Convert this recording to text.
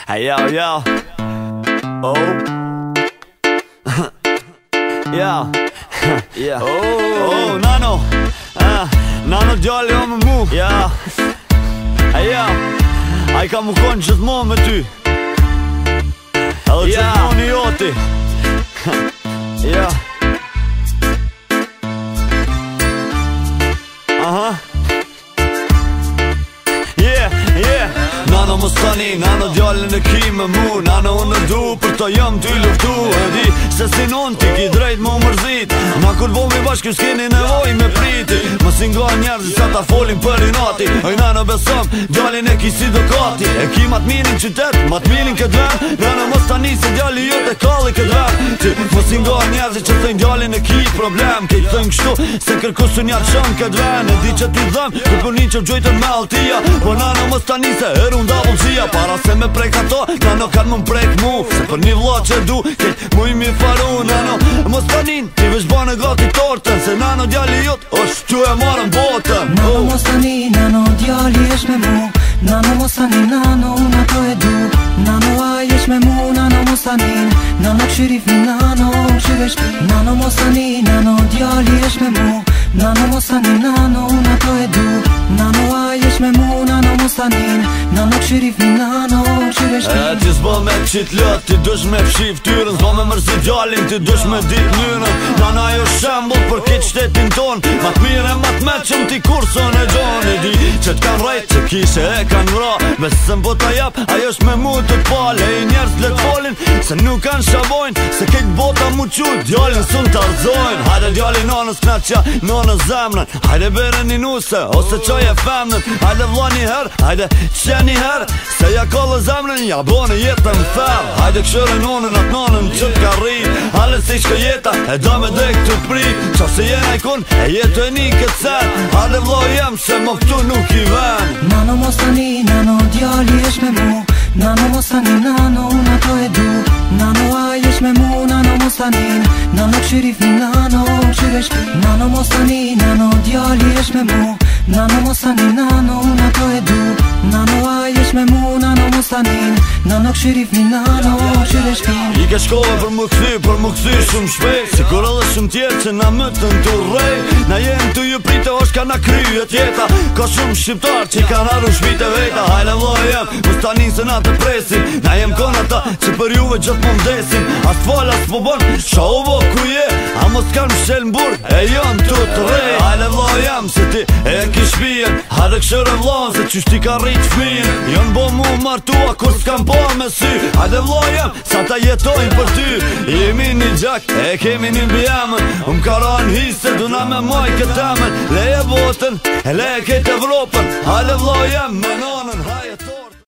Hey yo yo. Oh. Yeah. Yeah. Oh nano. Nano djalli o me mu. Yeah. Hey yo. Ai ka mu konë gjithmonë me ty. Edhe gjithmonë i joti. Yeah. Nano mos tani, nano djallin e ki me mu. Nano unë du, për të jam ty luftu. E di, se si non ti ki drejt mu mërzit. Na kur bomi bashkë s'keni nevoj me priti. Mos i nga njerëzit sa ta folin për inati. Oj nano besom, djallin e ki si dokati. E ki mat minin qytet, mat minin këtë ven. Nano mos tani se djalli jot e kalli këtë ven. Ti mos i nga njerëzit që thëjnë djallin e ki problem. Kejt thëjnë kështu, se kërkusu njarë qëm këtë ven. E di që ti dhëm, kur punin që gjojtën me altia. Po nano mos tani se da vullëzia, para se me prek ato, nano kanë më prek mu. Se për një vlla që du, kejt mu i mi faru. Nano, mos tanin, ti vesh bane gati tortën. Se nano djalli jot, është që e marën botën. Nano mos tanin, nano djalli esh me mu. Nano mos tanin, nano unë ato e du. Nano aj esh me mu, nano mos tanin. Nano këshirifni, nano këshire shpi. Nano mos tanin, nano djalli esh me mu. Nano mos tanin, nano unë ato e du. Nano aj esh me mu, nano mos tanin. Nano këshirifni, nano këshire shpi. E ti s'bo me qit lot, ti dush me fshif tyrën. S'bo me mërzi djallin, ti dush me dit njërën. Nana jo shembull për kitë shtetin ton. Mat mire, mat meqëm ti kurson e gjon. E di që t'kan rejt, që kishe e kan ra. Besëm po t'a jap, ajo shme mu të pal. E i njerës let folin, se nuk kan shabojnë. Se kejt bota mu qu, djallin sun t'arzojnë. Hajde djallin nanës knaqja, nanës zemrën. Hajde bere një nuse, ose qoj e femnën. Hajde vla një her, hajde qeni her. Se ja kallë zemrën, ja bone jetën fer. Hajde këshëre nonën, atë nonën që t'ka rrit. Hale si shka jeta, e da me drek të prit. Qa se jena i kun, e jetë e një këtë sen. Hajde vla jem, se mo këtu nuk i ven. Nano mos tani, nano djalli esh me mu. Nano mos tani, nano unë ato e du. Nano aj esh me mu, nano mos tani. Nano këshirifni, nano këshire shpi. Nano mos tani, nano djalli esh me mu. Nano mos tani, nano unë ato e du. Nano aj esh me mu, nano mos tani. Nano këshirifni, nano këshire shpi. I ke shkove për më këthy shumë shpejt. Si kur edhe shumë tjerë që na mëtën të rej. Na jenë të ju prite, osh ka na kryet jeta. Ka shumë shqiptar që i ka naru shpite vejta. Hajde vloj jem, mos tani se na të presin. Na jem kon ata që për juve gjithë më mdesin. As t'fall, as t'po bon, qa u bo ku je. A mos t'kan mshel m'bur, e janë të të rej. Hajde vloj jem, se ti e ki shpijen. Hajde këshëre vlon, se qysh ti ka rrit fmijen. Jonë bo mu martua, kur s'kam po me sy. Hajde vloj jem, sa ta jetojnë për ty. Jemi një gjak, e kemi një mbjamën. Karan hise, du na me maj këtë emën. Leje botën, e leje këtë Evropën. Hajde vloj jem, me nonën.